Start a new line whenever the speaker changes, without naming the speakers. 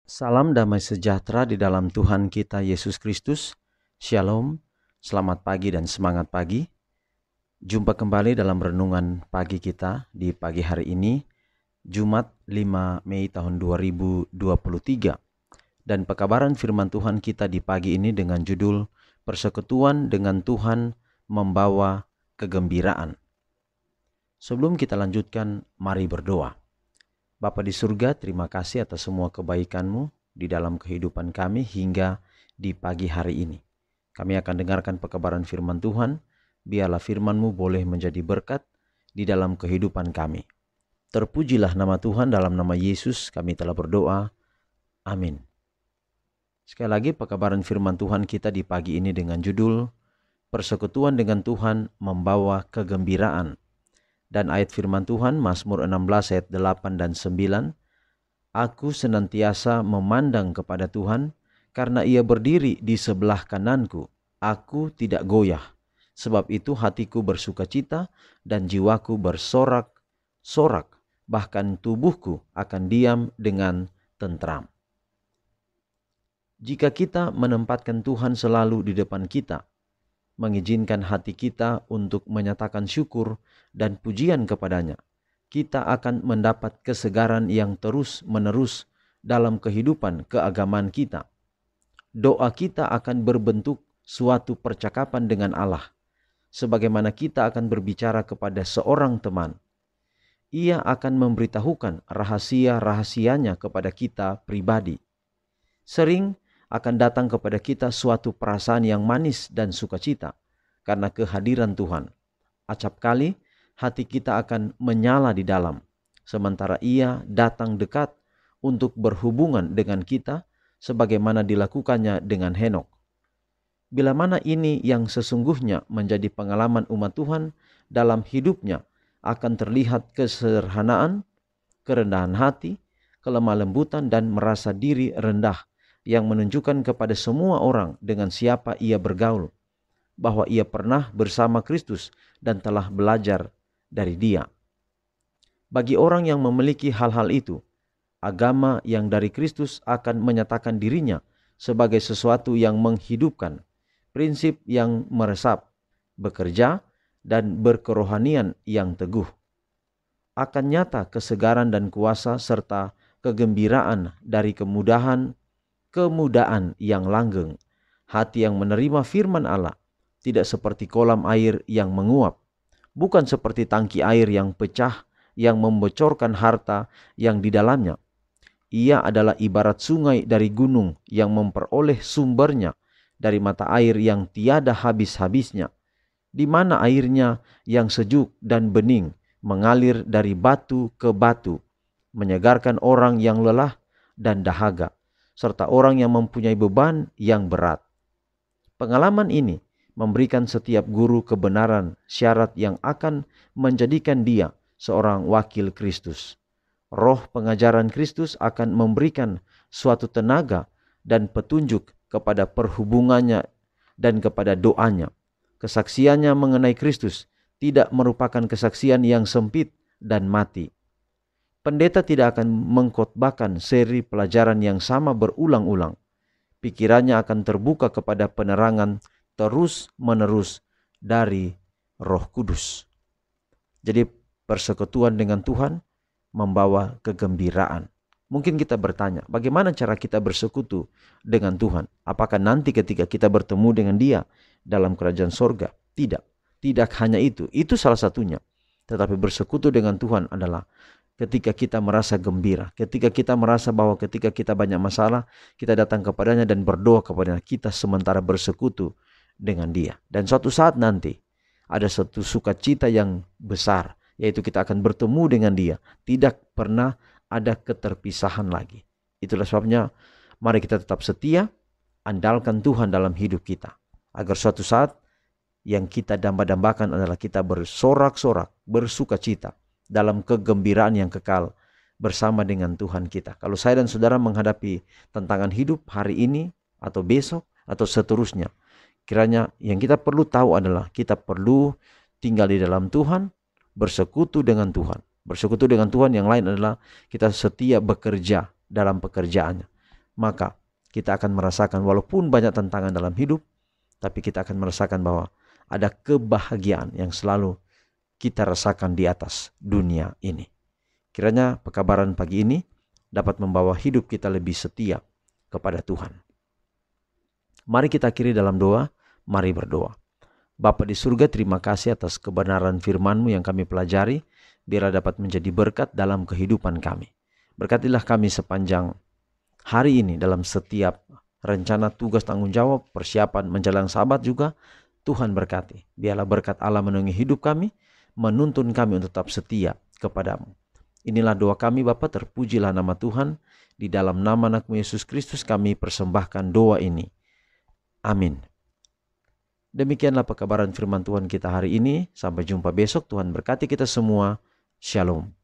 Salam damai sejahtera di dalam Tuhan kita Yesus Kristus. Shalom, selamat pagi dan semangat pagi. Jumpa kembali dalam renungan pagi kita di pagi hari ini, Jumat 5 Mei tahun 2023. Dan pekabaran firman Tuhan kita di pagi ini dengan judul Persekutuan dengan Tuhan Membawa Kegembiraan. Sebelum kita lanjutkan, mari berdoa. Bapa di surga, terima kasih atas semua kebaikan-Mu di dalam kehidupan kami hingga di pagi hari ini. Kami akan dengarkan pekabaran firman Tuhan, biarlah firman-Mu boleh menjadi berkat di dalam kehidupan kami. Terpujilah nama Tuhan, dalam nama Yesus kami telah berdoa. Amin. Sekali lagi pekabaran firman Tuhan kita di pagi ini dengan judul Persekutuan dengan Tuhan Membawa Kegembiraan. Dan ayat firman Tuhan Mazmur 16 ayat 8 dan 9. Aku senantiasa memandang kepada Tuhan, karena Ia berdiri di sebelah kananku. Aku tidak goyah. Sebab itu hatiku bersukacita dan jiwaku bersorak-sorak. Bahkan tubuhku akan diam dengan tentram. Jika kita menempatkan Tuhan selalu di depan kita, mengizinkan hati kita untuk menyatakan syukur dan pujian kepadanya, kita akan mendapat kesegaran yang terus-menerus dalam kehidupan keagamaan kita. Doa kita akan berbentuk suatu percakapan dengan Allah, sebagaimana kita akan berbicara kepada seorang teman. Ia akan memberitahukan rahasia-rahasianya kepada kita pribadi. Sering akan datang kepada kita suatu perasaan yang manis dan sukacita karena kehadiran Tuhan. Acap kali hati kita akan menyala di dalam, sementara Ia datang dekat untuk berhubungan dengan kita sebagaimana dilakukannya dengan Henokh. Bila mana ini yang sesungguhnya menjadi pengalaman umat Tuhan dalam hidupnya, akan terlihat kesederhanaan, kerendahan hati, kelemah lembutan dan merasa diri rendah, yang menunjukkan kepada semua orang dengan siapa ia bergaul, bahwa ia pernah bersama Kristus dan telah belajar dari Dia. Bagi orang yang memiliki hal-hal itu, agama yang dari Kristus akan menyatakan dirinya sebagai sesuatu yang menghidupkan, prinsip yang meresap, bekerja, dan berkerohanian yang teguh. Akan nyata kesegaran dan kuasa serta kegembiraan dari kemudaan yang langgeng. Hati yang menerima firman Allah tidak seperti kolam air yang menguap, bukan seperti tangki air yang pecah yang membocorkan harta yang di dalamnya. Ia adalah ibarat sungai dari gunung yang memperoleh sumbernya dari mata air yang tiada habis-habisnya, di mana airnya yang sejuk dan bening mengalir dari batu ke batu, menyegarkan orang yang lelah dan dahaga, serta orang yang mempunyai beban yang berat. Pengalaman ini memberikan setiap guru kebenaran syarat yang akan menjadikan dia seorang wakil Kristus. Roh pengajaran Kristus akan memberikan suatu tenaga dan petunjuk kepada perhubungannya dan kepada doanya. Kesaksiannya mengenai Kristus tidak merupakan kesaksian yang sempit dan mati. Pendeta tidak akan mengkhotbahkan seri pelajaran yang sama berulang-ulang. Pikirannya akan terbuka kepada penerangan terus-menerus dari Roh Kudus. Jadi persekutuan dengan Tuhan membawa kegembiraan. Mungkin kita bertanya, bagaimana cara kita bersekutu dengan Tuhan? Apakah nanti ketika kita bertemu dengan Dia dalam kerajaan sorga? Tidak hanya itu salah satunya. Tetapi bersekutu dengan Tuhan adalah ketika kita merasa gembira, ketika kita merasa bahwa ketika kita banyak masalah, kita datang kepadanya dan berdoa kepadanya, kita sementara bersekutu dengan Dia. Dan suatu saat nanti ada satu sukacita yang besar, yaitu kita akan bertemu dengan Dia. Tidak pernah ada keterpisahan lagi. Itulah sebabnya mari kita tetap setia, andalkan Tuhan dalam hidup kita, agar suatu saat yang kita damba-dambakan adalah kita bersorak-sorak, bersukacita dalam kegembiraan yang kekal bersama dengan Tuhan kita. Kalau saya dan saudara menghadapi tantangan hidup hari ini atau besok atau seterusnya, kiranya yang kita perlu tahu adalah kita perlu tinggal di dalam Tuhan, bersekutu dengan Tuhan. Bersekutu dengan Tuhan yang lain adalah kita setia bekerja dalam pekerjaannya. maka kita akan merasakan walaupun banyak tantangan dalam hidup, tapi kita akan merasakan bahwa ada kebahagiaan yang selalu kita rasakan di atas dunia ini. Kiranya pekabaran pagi ini dapat membawa hidup kita lebih setia kepada Tuhan. Mari kita akhiri dalam doa, mari berdoa. Bapa di surga, terima kasih atas kebenaran firman-Mu yang kami pelajari, biarlah dapat menjadi berkat dalam kehidupan kami. Berkatilah kami sepanjang hari ini dalam setiap rencana, tugas, tanggung jawab, persiapan menjelang Sabat juga. Tuhan berkati. Biarlah berkat Allah menaungi hidup kami, menuntun kami untuk tetap setia kepadamu. Inilah doa kami Bapa, terpujilah nama Tuhan. Di dalam nama Anak-Mu Yesus Kristus kami persembahkan doa ini. Amin. Demikianlah pekabaran firman Tuhan kita hari ini. Sampai jumpa besok. Tuhan berkati kita semua. Shalom.